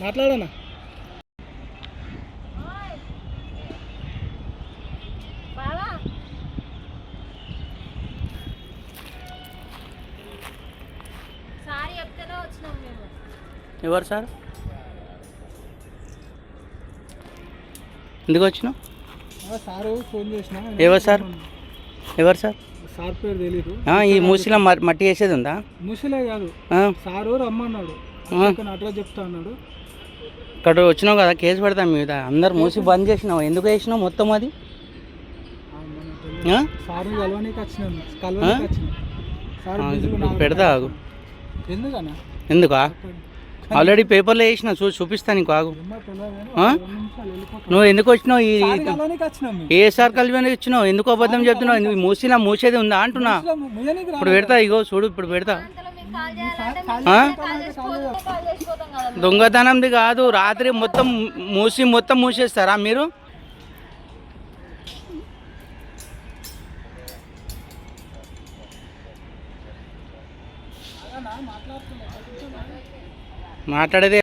మాట్లాడనా ఎవరు సార్? ఎందుకు వచ్చినావు? సారు ఫోన్ చేసిన. ఎవరు సార్? ఎవరు సార్? సార్ పేరు తెలీదు. ఈ మూసిలో మట్టి వేసేది ఉందా? మూసిలే కాదు, సారు రమ్మన్నాడు, అడ్రస్ చెప్తా అన్నాడు. ఇక్కడ వచ్చినావు కదా, కేసు పెడతాం మీద. అందరు మూసి బంద్ చేసినావు, ఎందుకు వేసినావు మొత్తం అది? సారు కలవనీకి వచ్చినాను, పెడతా ఆగు. ఎందుకన్నా? ఎందుకా? ఆల్రెడీ పేపర్లో వేసిన, చూపిస్తాను నీకు, ఆగు. నువ్వు ఎందుకు వచ్చినావు? ఏ సార్ కలిపి ఇచ్చినావు? ఎందుకు అబద్ధం చెప్తున్నావు? నువ్వు మూసినా మూసేది ఉందా అంటున్నా. ఇప్పుడు పెడతా, ఇగో చూడు, ఇప్పుడు పెడతా. దొంగతనంది కాదు, రాత్రి మొత్తం మూసేస్తారా మీరు? మాట్లాడేది